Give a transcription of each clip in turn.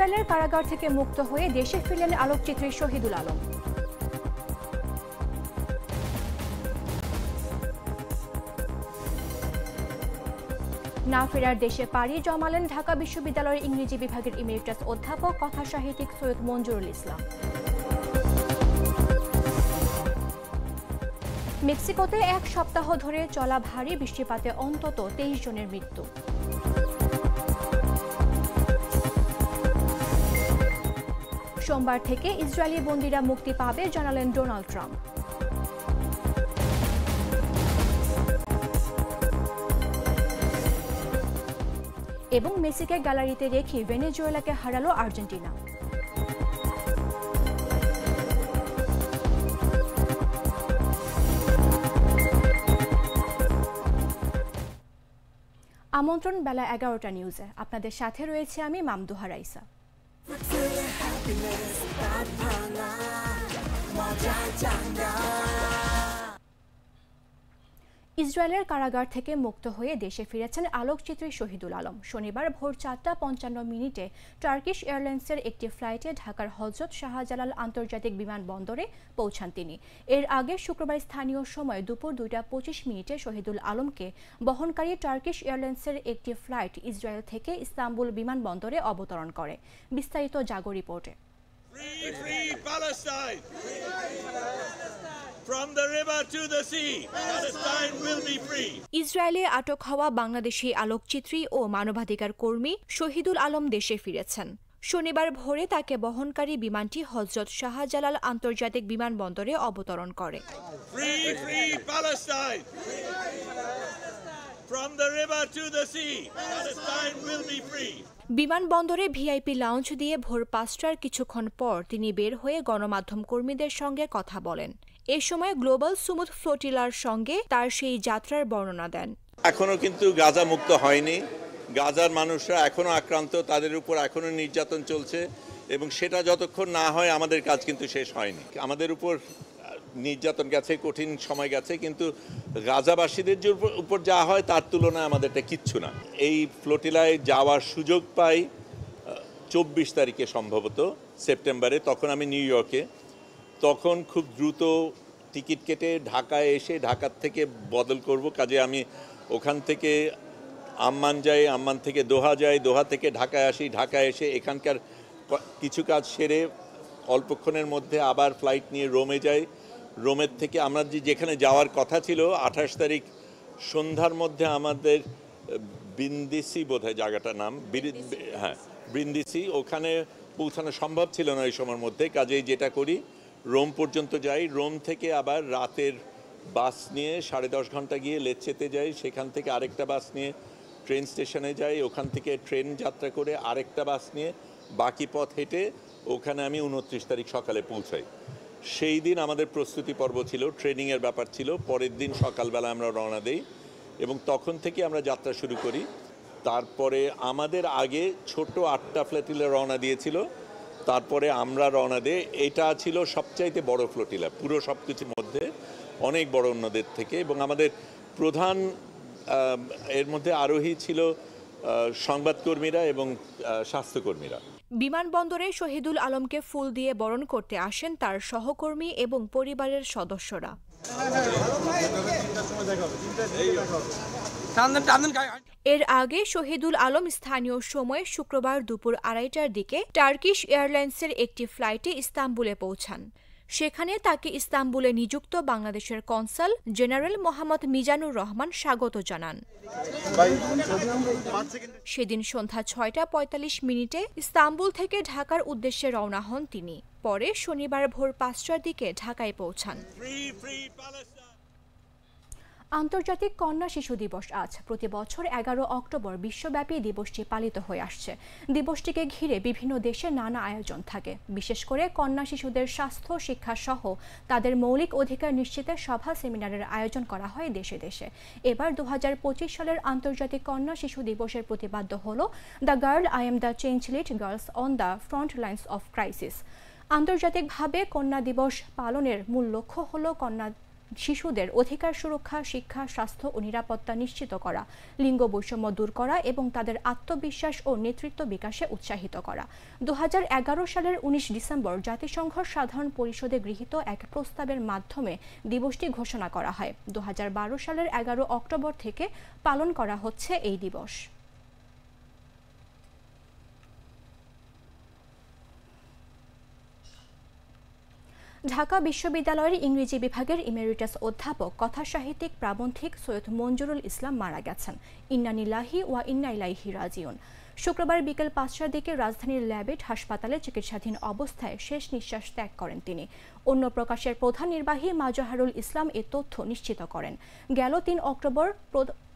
ইসরায়েলের কারাগার থেকে মুক্ত হয়ে দেশে ফিরলেন আলোকচিত্রী শহীদুল আলম। না ফেরার দেশে পাড়ি জমালেন ঢাকা বিশ্ববিদ্যালয়ের ইংরেজি বিভাগের ইমেরিটাস অধ্যাপক কথাসাহিত্যিক সৈয়দ মঞ্জুরুল ইসলাম। মেক্সিকোতে এক সপ্তাহ ধরে চলা ভারী বৃষ্টিপাতে অন্তত 23 জনের মৃত্যু। সোমবার থেকে ইসরায়েলি বন্দীরা মুক্তি পাবে জানালেন ডোনাল্ড ট্রাম্প। এবং মেসিকে গ্যালারিতে রেখে ভেনেজুয়েলাকে হারালো আর্জেন্টিনা। আমন্ত্রণ বেলা 11টা নিউজে, আপনাদের সাথে রয়েছে আমি মামদুহা রাইসা। ইসরায়েলের কারাগার থেকে মুক্ত হয়ে দেশে ফিরেছেন আলোকচিত্রী শহীদুল আলম। শনিবার ভোর 4:55 টার্কিশ এয়ারলাইন্সের একটি ফ্লাইটে ঢাকার হযরত শাহজালাল আন্তর্জাতিক বিমানবন্দরে পৌঁছান তিনি। এর আগে শুক্রবার স্থানীয় সময় দুপুর 2:25 শহীদুল আলমকে বহনকারী টার্কিশ এয়ারলাইন্সের একটি ফ্লাইট ইসরায়েল থেকে ইস্তাম্বুল বিমানবন্দরে অবতরণ করে। বিস্তারিত জাগো রিপোর্টে। ইসরায়েলে আটক হওয়া বাংলাদেশি আলোকচিত্রী ও মানবাধিকার কর্মী শহীদুল আলম দেশে ফিরেছেন। শনিবার ভোরে তাকে বহনকারী বিমানটি হযরত শাহজালাল আন্তর্জাতিক বিমানবন্দরে অবতরণ করে। বিমানবন্দরে ভিআইপি লাউঞ্জ দিয়ে ভোর 5টার কিছুক্ষণ পর তিনি বের হয়ে গণমাধ্যম কর্মীদের সঙ্গে কথা বলেন। এ সময় গ্লোবাল সুমুদ ফ্লোটিলার সঙ্গে তার সেই যাত্রার বর্ণনা দেন। এখনো কিন্তু গাজা মুক্ত হয়নি, গাজার মানুষরা এখনো আক্রান্ত, তাদের উপর এখনো নির্যাতন চলছে এবং সেটা যতক্ষণ না হয় আমাদের কাজ কিন্তু শেষ হয়নি। আমাদের উপর নির্যাতন গেছে, কঠিন সময় গেছে, কিন্তু গাজাবাসীদের উপর যা হয় তার তুলনায় আমাদেরটা কিচ্ছু না। এই ফ্লোটিলায় যাওয়ার সুযোগ পাই 24 তারিখে সম্ভবত সেপ্টেম্বরে, তখন আমি নিউ ইয়র্কে। তখন খুব দ্রুত টিকিট কেটে ঢাকায় এসে ঢাকার থেকে বদল করব, কাজে আমি ওখান থেকে আম্মান যাই, আম্মান থেকে দোহা যাই, দোহা থেকে ঢাকায় আসি, ঢাকায় এসে এখানকার কিছু কাজ সেরে অল্পক্ষণের মধ্যে আবার ফ্লাইট নিয়ে রোমে যাই। রোমের থেকে আমরা যেখানে যাওয়ার কথা ছিল 28 তারিখ সন্ধ্যার মধ্যে আমাদের ব্রিন্দিসি বোধহয় জায়গাটার নাম, হ্যাঁ ব্রিন্দিসি, ওখানে পৌঁছানো সম্ভব ছিল না এই সময়ের মধ্যে। কাজেই যেটা করি রোম পর্যন্ত যাই, রোম থেকে আবার রাতের বাস নিয়ে 10.5 ঘন্টা গিয়ে লেচ্ছেতে যাই, সেখান থেকে আরেকটা বাস নিয়ে ট্রেন স্টেশনে যাই, ওখান থেকে ট্রেন যাত্রা করে আরেকটা বাস নিয়ে বাকি পথ হেঁটে ওখানে আমি 29 তারিখ সকালে পৌঁছাই। সেই দিন আমাদের প্রস্তুতি পর্ব ছিল, ট্রেনিংয়ের ব্যাপার ছিল। পরের দিন সকালবেলা আমরা রওনা দেই এবং তখন থেকে আমরা যাত্রা শুরু করি। তারপরে আমাদের আগে ছোট 8টা ফ্লোটিলা রওনা দিয়েছিল, তারপরে আমরা রওনা দিই। এটা ছিল সবচাইতে বড় ফ্লোটিলা পুরো সব কিছুর মধ্যে, অনেক বড় অন্যদের থেকে। এবং আমাদের প্রধান এর মধ্যে আরোহী ছিল সংবাদকর্মীরা এবং স্বাস্থ্যকর্মীরা। বিমানবন্দরে শহীদুল আলমকে ফুল দিয়ে বরণ করতে আসেন তার সহকর্মী এবং পরিবারের সদস্যরা। এর আগে শহীদুল আলম স্থানীয় সময় শুক্রবার দুপুর 2:30টার দিকে টার্কিশ এয়ারলাইন্সের একটি ফ্লাইটে ইস্তাম্বুলে পৌঁছান। সেখানে তাকে ইস্তাম্বুলে নিযুক্ত বাংলাদেশের কনসাল জেনারেল মোহাম্মদ মিজানুর রহমান স্বাগত জানান। সেদিন সন্ধ্যা 6:45 ইস্তাম্বুল থেকে ঢাকার উদ্দেশ্যে রওনা হন তিনি। পরে শনিবার ভোর 5টার দিকে ঢাকায় পৌঁছান। আন্তর্জাতিক কন্যা শিশু দিবস আজ। প্রতি বছর 11 অক্টোবর বিশ্বব্যাপী দিবসটি পালিত হয়ে আসছে। দিবসটিকে ঘিরে বিভিন্ন দেশে নানা আয়োজন থাকে। বিশেষ করে কন্যা শিশুদের স্বাস্থ্য, শিক্ষা সহ তাদের মৌলিক অধিকার নিশ্চিতে সভা, সেমিনারের আয়োজন করা হয় দেশে দেশে। এবার 2025 সালের আন্তর্জাতিক কন্যা শিশু দিবসের প্রতিপাদ্য হল the girl I am the change lead girls on the front lines of crisis. আন্তর্জাতিকভাবে কন্যা দিবস পালনের মূল লক্ষ্য হল কন্যা শিশুদের অধিকার সুরক্ষা, শিক্ষা, স্বাস্থ্য ও নিরাপত্তা নিশ্চিত করা, লিঙ্গ বৈষম্য দূর করা এবং তাদের আত্মবিশ্বাস ও নেতৃত্ব বিকাশে উৎসাহিত করা। 2011 সালের 19 ডিসেম্বর জাতিসংঘ সাধারণ পরিষদে গৃহীত এক প্রস্তাবের মাধ্যমে দিবসটি ঘোষণা করা হয়। 2012 সালের 11 অক্টোবর থেকে পালন করা হচ্ছে এই দিবস। ঢাকা বিশ্ববিদ্যালয়ের ইংরেজি বিভাগের ইমেরিটাস অধ্যাপক, কথাসাহিত্যিক, প্রাবন্ধিক সৈয়দ মঞ্জুরুল ইসলাম মারা গেছেন। ইন্না লিল্লাহি ওয়া ইন্না ইলাইহি রাজিউন। শুক্রবার বিকেল 5টার দিকে রাজধানীর ল্যাবেট হাসপাতালে চিকিৎসাধীন অবস্থায় শেষ নিঃশ্বাস ত্যাগ করেন তিনি। অন্য প্রকাশের প্রধান নির্বাহী মাজহারুল ইসলাম এ তথ্য নিশ্চিত করেন। গেল 3 অক্টোবর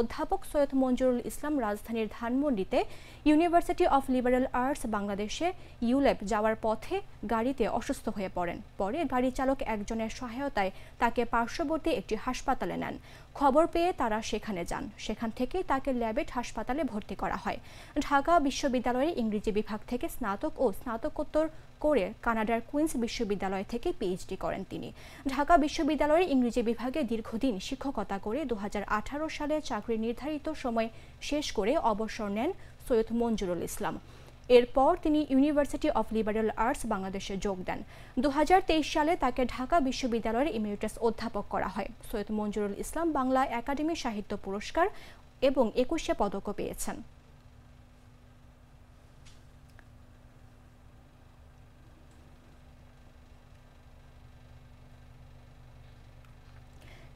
অধ্যাপক সৈয়দ মঞ্জুরুল ইসলাম রাজধানীর ধানমন্ডিতে ইউনিভার্সিটি অফ লিবারেল আর্টস বাংলাদেশে ইউলেব যাওয়ার পথে গাড়িতে অসুস্থ হয়ে পড়েন। পরে গাড়ি চালক একজনের সহায়তায় তাকে পার্শ্ববর্তী একটি হাসপাতালে নেন। খবর পেয়ে তারা সেখানে যান। সেখান থেকে তাকে ল্যাবেট হাসপাতালে ভর্তি করা হয়। ঢাকা বিশ্ববিদ্যালয়ের ইংরেজি বিভাগ থেকে স্নাতক ও স্নাতকোত্তর করে কানাডার কুইন্স বিশ্ববিদ্যালয় থেকে পিএইচডি করেন তিনি। ঢাকা বিশ্ববিদ্যালয়ের ইংরেজি বিভাগে দীর্ঘদিন শিক্ষকতা করে 2018 সালে চাকরির নির্ধারিত সময় শেষ করে অবসর নেন সৈয়দ মঞ্জুরুল ইসলাম। এরপর তিনি ইউনিভার্সিটি অফ লিবারেল আর্টস বাংলাদেশে যোগ দেন। 2023 সালে তাকে ঢাকা বিশ্ববিদ্যালয়ের ইমেরিটাস অধ্যাপক করা হয়। সৈয়দ মঞ্জুরুল ইসলাম বাংলা একাডেমি সাহিত্য পুরস্কার এবং 21 পদকও পেয়েছেন।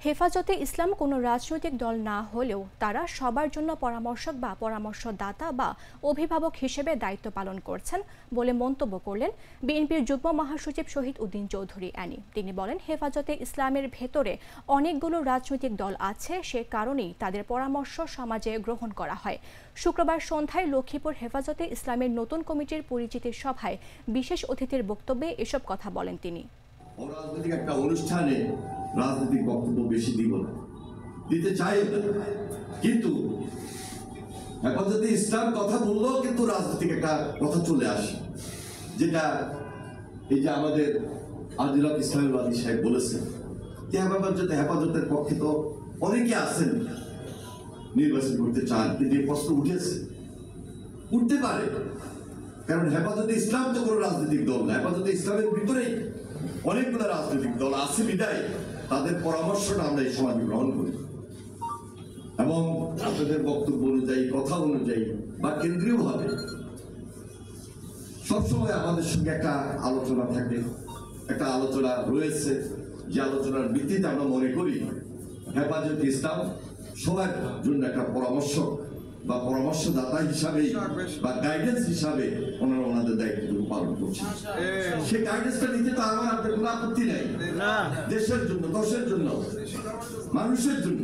হেফাজতে ইসলাম কোনো রাজনৈতিক দল না হলেও তারা সবার জন্য পরামর্শক বা পরামর্শদাতা বা অভিভাবক হিসেবে দায়িত্ব পালন করছেন বলে মন্তব্য করলেন বিএনপির যুগ্ম মহাসচিব শহীদ উদ্দিন চৌধুরী অ্যানি। তিনি বলেন, হেফাজতে ইসলামের ভেতরে অনেকগুলো রাজনৈতিক দল আছে, সে কারণেই তাদের পরামর্শ সমাজে গ্রহণ করা হয়। শুক্রবার সন্ধ্যায় লক্ষ্মীপুর হেফাজতে ইসলামের নতুন কমিটির পরিচিতি সভায় বিশেষ অতিথির বক্তব্যে এসব কথা বলেন তিনি। রাজনৈতিক একটা অনুষ্ঠানে রাজনৈতিক বক্তব্য বেশি দিব না, দিতে চাই না, কিন্তু হেফাজতে ইসলাম কথা বললেও কিন্তু রাজনৈতিক একটা কথা চলে আসে, যেটা এই যে আমাদের আজিল হক ইসলামী সাহেব বলেছেন যে হেফাজতের পক্ষে তো অনেকে আছেন নির্বাচন করতে চান, কিন্তু এই প্রশ্ন উঠতে পারে, কারণ হেফাজতে ইসলাম তো কোনো রাজনৈতিক দল না। হেফাজতে ইসলামের ভিতরেই অনেকগুলো রাজনৈতিক দল আছে বিদায় তাদের পরামর্শটা আমরা এই সমাজে গ্রহণ করি এবং আপনাদের বক্তব্য অনুযায়ী, কথা অনুযায়ী বা কেন্দ্রীয়ভাবে সবসময় আমাদের সঙ্গে একটা আলোচনা থাকে, একটা আলোচনা রয়েছে, যে আলোচনার ভিত্তিতে আমরা মনে করি হেফাজতে ইসলাম সবার জন্য একটা পরামর্শ বা পরামর্শদাতা হিসাবে বা গাইডেন্স হিসাবে ওনারা ওনাদের দায়িত্ব পালন করছেন। সেই গাইডেন্সটা নিতে তো আমার আপনার কোনো আপত্তি নেই, দেশের জন্য, দশের জন্য, মানুষের জন্য।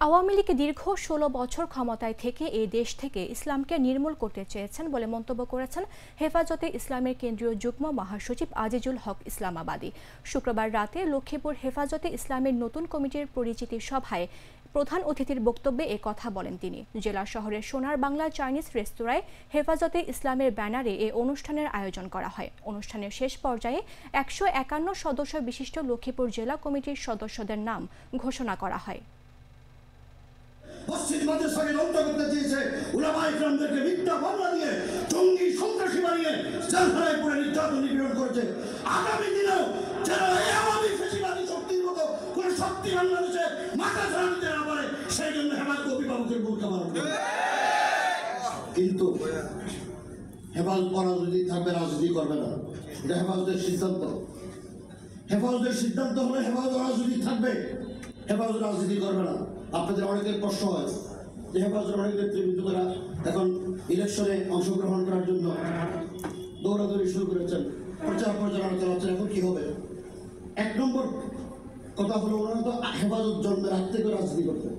আওয়ামী লীগ দীর্ঘ 16 বছর ক্ষমতায় থেকে এই দেশ থেকে ইসলামকে নির্মূল করতে চেয়েছেন বলে মন্তব্য করেছেন হেফাজতে ইসলামের কেন্দ্রীয় যুগ্ম মহাসচিব আজিজুল হক ইসলামাবাদী। শুক্রবার রাতে লক্ষ্মীপুর হেফাজতে ইসলামের নতুন কমিটির পরিচিতি সভায় প্রধান অতিথির বক্তব্যে এ কথা বলেন তিনি। জেলা শহরের সোনার বাংলা চাইনিজ রেস্তোরাঁয় হেফাজতে ইসলামের ব্যানারে এ অনুষ্ঠানের আয়োজন করা হয়। অনুষ্ঠানের শেষ পর্যায়ে 151 সদস্য বিশিষ্ট লক্ষ্মীপুর জেলা কমিটির সদস্যদের নাম ঘোষণা করা হয়। পশ্চিমবঙ্গের সঙ্গে লড়তে করতে চেয়েছে, উলামা ইকরামদেরকে মিথ্যা মামলা দিয়ে জঙ্গি সন্ত্রাসী বানিয়ে জেলখানায় পুরে নির্যাতন নিপীড়ন করেছে। আগামী দিনেও যারা এই আওয়ামী ফ্যাসিবাদী শক্তির মতো কোন শক্তি বাংলাদেশে মাথা ছাড়া দিতে না পারে, সেই জন্য হেফাজত অভিভাবকের ভূমিকা পালন করবে। কিন্তু হেফাজত রাজনীতি থাকবে, রাজনীতি করবে না, এটা হেফাজতের সিদ্ধান্ত। হেফাজতের সিদ্ধান্ত হলে হেফাজত রাজনীতি থাকবে, হেফাজত রাজনীতি করবে না। আপনাদের অনেকের প্রশ্ন হয় যে হেফাজতের অনেক নেতৃবৃন্দরা এখন ইলেকশনে অংশগ্রহণ করার জন্য দৌড়াদৌড়ি শুরু করেছেন, প্রচার প্রচারণা চালাচ্ছেন, এখন কি হবে? 1 নম্বর কথা হলো, ওনারা তো হেফাজত জন্মের হাত থেকে রাজনীতি করতেন।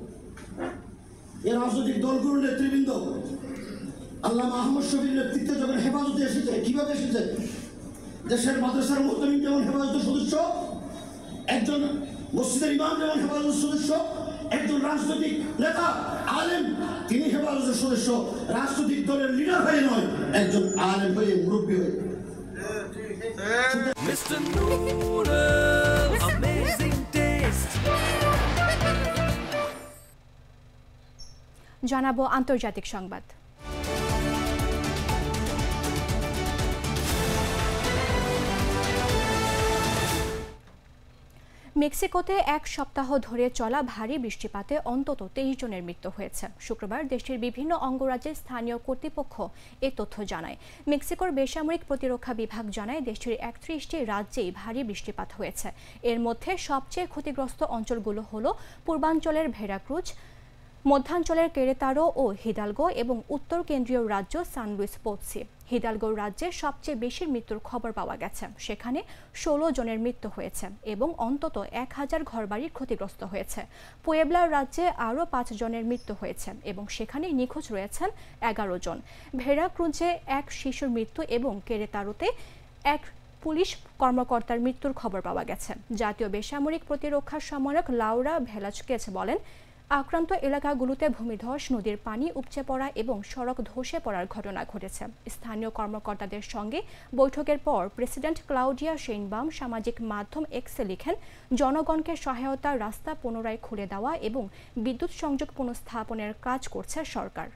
এই রাজনৈতিক দলগুলোর নেতৃবৃন্দ আল্লামা আহমদ শফির নেতৃত্বে যখন হেফাজতে এসেছে, কিভাবে এসেছে? দেশের মাদ্রাসার মুহতামিম যেমন হেফাজতের সদস্য, একজন মসজিদের ইমাম যেমন হেফাজতের সদস্য, একজন রাজনৈতিক নেতা আলেম তিনি হেফাজতের সদস্য, রাজনৈতিক দলের লিডার হয়ে নয়, একজন আলেম হয়ে, মুরব্বী হয়ে। জানাবো আন্তর্জাতিক সংবাদ। মেক্সিকোতে এক সপ্তাহ ধরে চলা ভারী বৃষ্টিপাতে অন্তত 23 জনের মৃত্যু হয়েছে। শুক্রবার দেশটির বিভিন্ন অঙ্গরাজ্যের স্থানীয় কর্তৃপক্ষ এ তথ্য জানায়। মেক্সিকোর বেসামরিক প্রতিরক্ষা বিভাগ জানায় দেশটির 31টি রাজ্যেই ভারী বৃষ্টিপাত হয়েছে। এর মধ্যে সবচেয়ে ক্ষতিগ্রস্ত অঞ্চলগুলো হলো পূর্বাঞ্চলের ভেরাক্রুজ, মধ্যাঞ্চলের কেরেতারো ও হিদালগো এবং উত্তর কেন্দ্রীয় রাজ্য সান লুইস পোতসি। হিদালগো রাজ্যে সবচেয়ে বেশি মৃত্যুর খবর পাওয়া গেছে। সেখানে 16 জনের মৃত্যু হয়েছে এবং অন্তত 1000 ঘরবাড়ি ক্ষতিগ্রস্ত হয়েছে। পুয়েবলা রাজ্যে আরও 5 জনের মৃত্যু হয়েছে এবং সেখানে নিখোঁজ রয়েছেন 11 জন। ভেরাক্রুজে এক শিশুর মৃত্যু এবং কেরেতারোতে এক পুলিশ কর্মকর্তার মৃত্যুর খবর পাওয়া গেছে। জাতীয় বেসামরিক প্রতিরক্ষা সমন্বয়ক লাউরা ভেলাজকেজ বলেন, আক্রান্ত এলাকাগুলোতে ভূমিধস, নদীর পানি উপচে পড়া এবং সড়ক ধসে পড়ার ঘটনা ঘটেছে। স্থানীয় কর্মকর্তাদের সঙ্গে বৈঠকের পর প্রেসিডেন্ট ক্লাউডিয়া শেইনবাম সামাজিক মাধ্যম এক্সে লিখেন, জনগণকে সহায়তা, রাস্তা পুনরায় খুলে দেওয়া এবং বিদ্যুৎ সংযোগ পুনঃস্থাপনের কাজ করছে সরকার।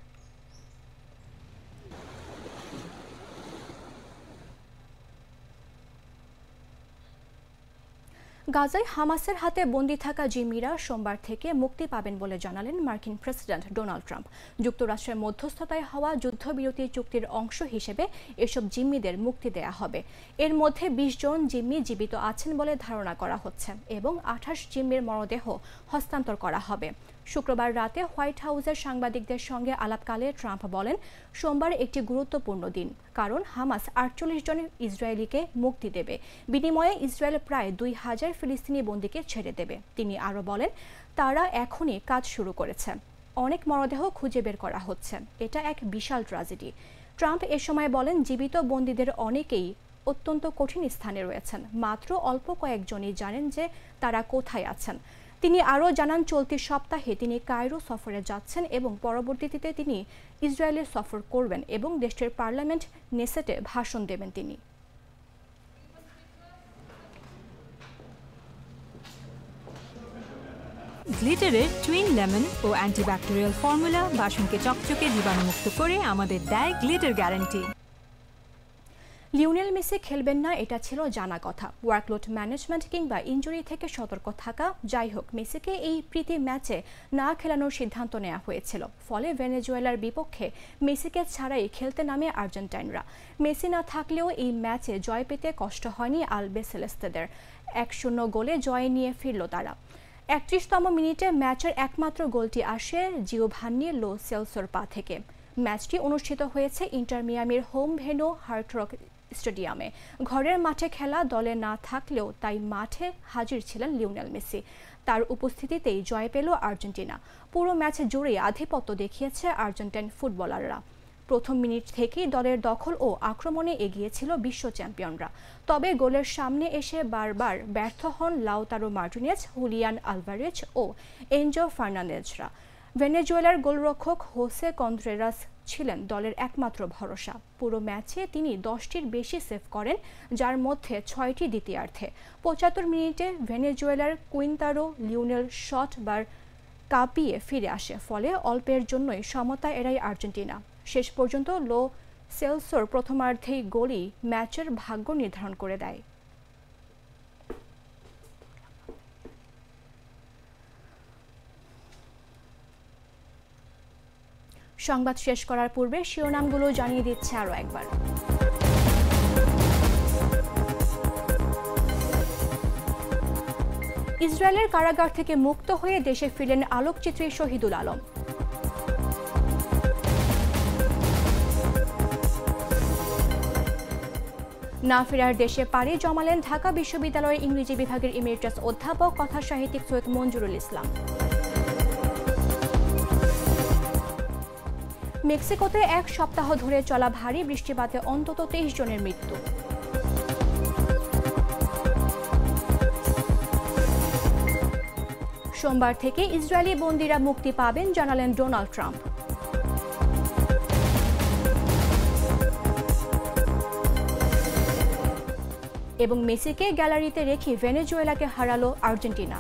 গাজায় হামাসের হাতে বন্দী থাকা জিম্মিরা সোমবার থেকে মুক্তি পাবেন বলে জানালেন মার্কিন প্রেসিডেন্ট ডোনাল্ড ট্রাম্প। যুক্তরাষ্ট্রের মধ্যস্থতায় হওয়া যুদ্ধবিরতি চুক্তির অংশ হিসেবে এসব জিম্মিদের মুক্তি দেয়া হবে। এর মধ্যে 20 জন জিম্মি জীবিত আছেন বলে ধারণা করা হচ্ছে এবং 28 জিম্মির মরদেহ হস্তান্তর করা হবে। শুক্রবার রাতে হোয়াইট হাউসের সাংবাদিকদের সঙ্গে আলাপকালে ট্রাম্প বলেন, সোমবার একটি গুরুত্বপূর্ণ দিন, কারণ হামাস 48 জন ইসরায়েলিকে মুক্তি দেবে। বিনিময়ে ইসরায়েল প্রায় 2000 ফিলিস্তিনি বন্দীকে ছেড়ে দেবে। তিনি আরও বলেন, তারা এখনই কাজ শুরু করেছে। অনেক মরদেহ খুঁজে বের করা হচ্ছে। এটা এক বিশাল ট্র্যাজেডি। ট্রাম্প এ সময় বলেন, জীবিত বন্দীদের অনেকেই অত্যন্ত কঠিন স্থানে রয়েছেন। মাত্র অল্প কয়েকজনই জানেন যে তারা কোথায় আছেন। তিনি আরও জানান, চলতি সপ্তাহে তিনি কায়রো সফরে যাচ্ছেন এবং পরবর্তীতে তিনি ইসরায়েলের সফর করবেন এবং দেশটির পার্লামেন্ট নেসেটে ভাষণ দেবেন তিনি। গ্লিটারের টুইন লেমন ও অ্যান্টিব্যাকটেরিয়াল ফর্মুলা বাসনকে চকচকে জীবাণুমুক্ত করে আমাদের দেয় গ্লিটার গ্যারান্টি। লিওনেল মেসি খেলবেন না, এটা ছিল জানা কথা। ওয়ার্কলোড ম্যানেজমেন্ট কিংবা ইনজুরি থেকে সতর্ক থাকা, যাই হোক, মেসিকে এই প্রীতি ম্যাচে না খেলানোর সিদ্ধান্ত নেওয়া হয়েছিল। ফলে ভেনেজুয়েলার বিপক্ষে মেসিকে ছাড়াই খেলতে নামে আর্জেন্টাইনরা। মেসি না থাকলেও এই ম্যাচে জয় পেতে কষ্ট হয়নি আলবে সেলেস্তেদের। 1-0 গোলে জয় নিয়ে ফিরল তারা। 31তম মিনিটে ম্যাচের একমাত্র গোলটি আসে জিওভান্নি লো সেলসোর পা থেকে। ম্যাচটি অনুষ্ঠিত হয়েছে ইন্টার মিয়ামির হোম ভেন্যু হার্ড রক স্টেডিয়ামে। ঘরের মাঠে খেলা, দলে না থাকলেও তাই মাঠে হাজির ছিলেন লিওনেল মেসি। তার উপস্থিতিতেই জয় পেল আর্জেন্টিনা। পুরো ম্যাচ জুড়ে আধিপত্য দেখিয়েছে আর্জেন্টাইন ফুটবলাররা। প্রথম মিনিট থেকেই দলের দখল ও আক্রমণে এগিয়েছিল বিশ্ব চ্যাম্পিয়নরা। তবে গোলের সামনে এসে বারবার ব্যর্থ হন লাউতারো মার্টিনেজ, হুলিয়ান আলভারেজ ও এনজো ফার্নান্দেজরা। ভেনেজুয়েলার গোলরক্ষক হোসে কন্ত্রেরাস ছিলেন দলের একমাত্র ভরসা। পুরো ম্যাচে তিনি 10টির বেশি সেভ করেন, যার মধ্যে 6টি দ্বিতীয়ার্ধে। 75 মিনিটে ভেনেজুয়েলার কুইন্তারো লিওনেল শট বার কাঁপিয়ে ফিরে আসে। ফলে অল্পের জন্যই সমতা এড়ায় আর্জেন্টিনা। শেষ পর্যন্ত লো সেলসোর প্রথমার্ধেই গোলই ম্যাচের ভাগ্য নির্ধারণ করে দেয়। সংবাদ শেষ করার পূর্বে শিরোনামগুলো জানিয়ে দিচ্ছে আরও একবার। ইসরায়েলের কারাগার থেকে মুক্ত হয়ে দেশে ফিরলেন আলোকচিত্রী শহীদুল আলম। না ফেরার দেশে পাড়ি জমালেন ঢাকা বিশ্ববিদ্যালয়ের ইংরেজি বিভাগের ইমেরিটাস অধ্যাপক কথা সাহিত্যিক সৈয়দ মঞ্জুরুল ইসলাম। মেক্সিকোতে এক সপ্তাহ ধরে চলা ভারী বৃষ্টিপাতে অন্তত 23 জনের মৃত্যু। সোমবার থেকে ইসরায়েলি বন্দীরা মুক্তি পাবেন জানালেন ডোনাল্ড ট্রাম্প। এবং মেসিকে গ্যালারিতে রেখে ভেনেজুয়েলাকে হারালো আর্জেন্টিনা।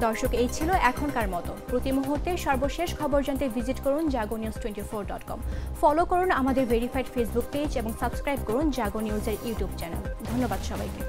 দর্শক, এই ছিল এখনকার মতো। প্রতি মুহূর্তে সর্বশেষ খবর জানতে ভিজিট করুন jagonews24.com। ফলো করুন আমাদের ভেরিফাইড ফেসবুক পেজ এবং সাবস্ক্রাইব করুন জাগো নিউজের ইউটিউব চ্যানেল। ধন্যবাদ সবাইকে।